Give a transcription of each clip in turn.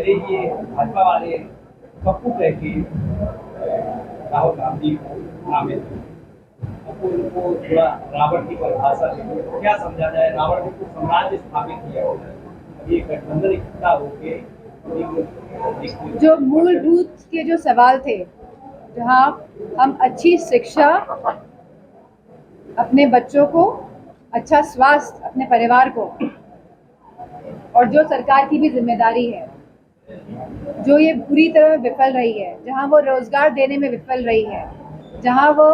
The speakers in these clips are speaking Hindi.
पहले ही ये भाजपा वाले पप्पू कह के राहुल गांधी को नामित पप्पू को थोड़ा रावण की परिभाषा दी, क्या समझा जाए? रावण ने कुछ साम्राज्य स्थापित किया होगा, ये गठबंधन इकट्ठा होके जो मूलभूत के जो सवाल थे, जहां हम अच्छी शिक्षा, अपने बच्चों को अच्छा स्वास्थ्य, अपने परिवार को, और जो सरकार की भी जिम्मेदारी है, जो ये पूरी तरह विफल रही है, जहां वो रोजगार देने में विफल रही है, जहां वो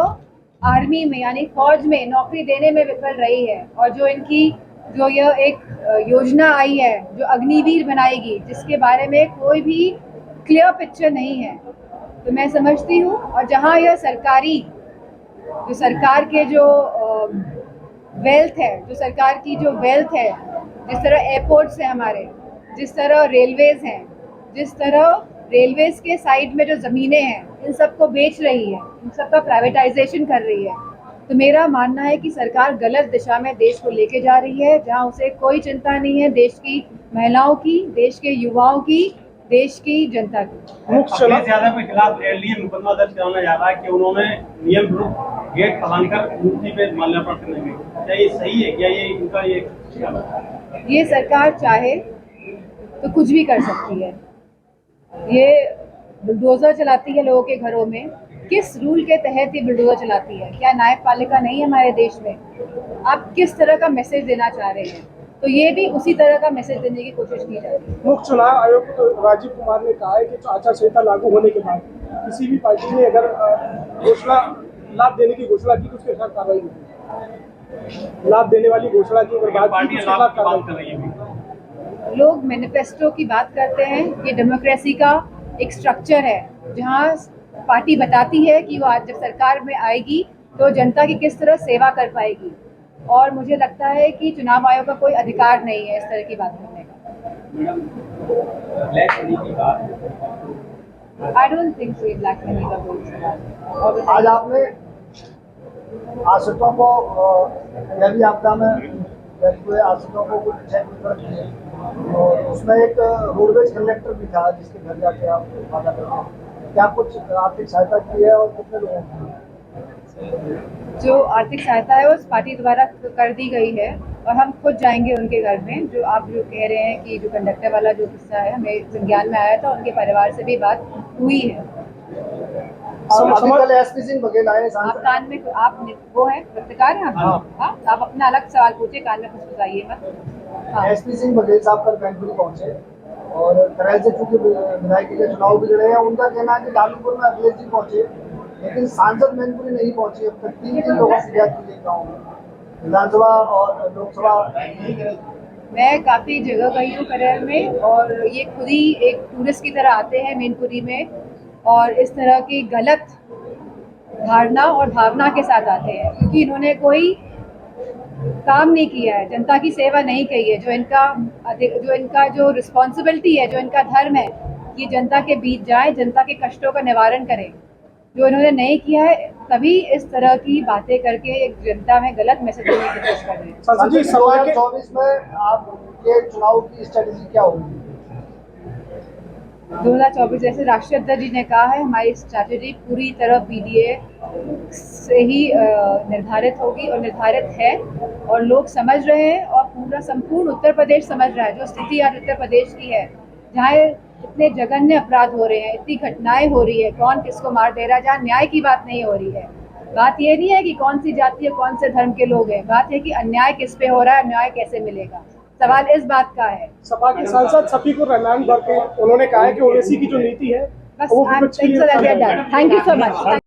आर्मी में यानी फौज में नौकरी देने में विफल रही है, और जो इनकी जो यह एक योजना आई है जो अग्निवीर बनाएगी, जिसके बारे में कोई भी क्लियर पिक्चर नहीं है, तो मैं समझती हूँ। और जहाँ यह सरकारी जो सरकार के जो वेल्थ है, जो सरकार की जो वेल्थ है, जिस तरह एयरपोर्ट्स हैं हमारे, जिस तरह रेलवेज हैं, जिस तरह रेलवेज के साइड में जो ज़मीनें हैं, इन सबको बेच रही है, इन सबका प्राइवेटाइजेशन कर रही है। तो मेरा मानना है कि सरकार गलत दिशा में देश को लेके जा रही है, जहां उसे कोई चिंता नहीं है देश की महिलाओं की, देश के युवाओं की, देश की जनता की। अखिलेश यादव के खिलाफ एनडीए मुकदमा दर्ज कराना जा रहा है कि उन्होंने नियम विरुद्ध गेट फैलाकर मूर्ति पे माल्यार्पण करने में, क्या ये सही है? क्या ये इनका ये सरकार चाहे तो कुछ भी कर सकती है। ये बुलडोजर चलाती है लोगों के घरों में, किस रूल के तहत ये बुलडोजर चलाती है? क्या न्यायपालिका नहीं है हमारे देश में? आप किस तरह का मैसेज देना चाह रहे हैं? तो ये भी उसी तरह का मैसेज देने की कोशिश की जा रही है। मुख्य चुनाव आयुक्त राजीव कुमार ने कहा है कि आचार संहिता लागू होने के बाद किसी भी पार्टी ने अगर घोषणा लाभ देने की घोषणा की तो उसके खिलाफ कार्रवाई होगी। लाभ देने वाली घोषणा की अगर बात की तो उसके खिलाफ कार्रवाई कर रही है। लोग मैनिफेस्टो की बात करते हैं, ये डेमोक्रेसी का एक स्ट्रक्चर है, जहाँ पार्टी बताती है कि वो आज जब सरकार में आएगी तो जनता की किस तरह सेवा कर पाएगी, और मुझे लगता है कि चुनाव आयोग का कोई अधिकार नहीं है इस तरह की बात करने का। I don't think so, black money का कोई सवाल। आज आपने आश्रितों को नदी आपदा में हुए आश्रितों को कुछ चेक वितरण किए, और उसमें एक रोडवेज कंडक्टर भी था जिसके घर जाके आप वादा करते हैं। क्या कुछ आर्थिक सहायता की है और कितने लोगों की? जो आर्थिक सहायता है उस पार्टी द्वारा कर दी गई है, और हम खुद जाएंगे उनके घर में। जो आप जो कह रहे हैं कि जो कंडक्टर वाला जो किस्सा है, हमें संज्ञान में आया था, उनके परिवार से भी बात हुई है। एसपी सिंह बघेल आए, आप कान में आप वो है पत्रकार हैं आप? हाँ, आप अपना अलग सवाल पूछे, कान में कुछ बताइए मत। एसपी सिंह बघेल साहब कल मैनपुरी पहुंचे, और करेल से चूंकि विधायक के चुनाव भी लड़े हैं, उनका कहना है कि लालूपुर में अखिलेश जी पहुंचे लेकिन सांसद मैनपुरी नहीं पहुंची। अब तक 3 लोगों की शिकायत की गई गाँव में, विधानसभा और लोकसभा। मैं काफ़ी जगह गई हूँ करेल में, और ये खुद ही एक टूरिस्ट की तरह आते हैं मैनपुरी में, और इस तरह की गलत धारणा और भावना के साथ आते हैं, क्योंकि इन्होंने कोई काम नहीं किया है, जनता की सेवा नहीं की है। जो इनका जो रिस्पॉन्सिबिलिटी है, जो इनका धर्म है कि जनता के बीच जाए, जनता के कष्टों का निवारण करें, जो इन्होंने नहीं किया है, तभी इस तरह की बातें करके एक जनता में गलत मैसेज देने की कोशिश कर रहे हैं। 2024 में आपके चुनाव की स्ट्रेटेजी क्या होगी? 2024 जैसे राष्ट्रीय अध्यक्ष जी ने कहा है, हमारी स्ट्रैटेजी पूरी तरह पीडीए से ही निर्धारित होगी और निर्धारित है, और लोग समझ रहे हैं, और पूरा संपूर्ण उत्तर प्रदेश समझ रहा है। जो स्थिति आज उत्तर प्रदेश की है, जहाँ इतने जघन्य अपराध हो रहे हैं, इतनी घटनाएं हो रही है, कौन किसको मार दे रहा है, जहाँ न्याय की बात नहीं हो रही है। बात ये नहीं है कि कौन सी जाति है, कौन से धर्म के लोग हैं, बात है कि अन्याय किस पे हो रहा है, न्याय कैसे मिलेगा। सवाल इस बात का है। सपा के सांसद शफीकुर रहमान बरके उन्होंने कहा है कि ओवैसी की जो नीति है बस थैंक यू सो मच।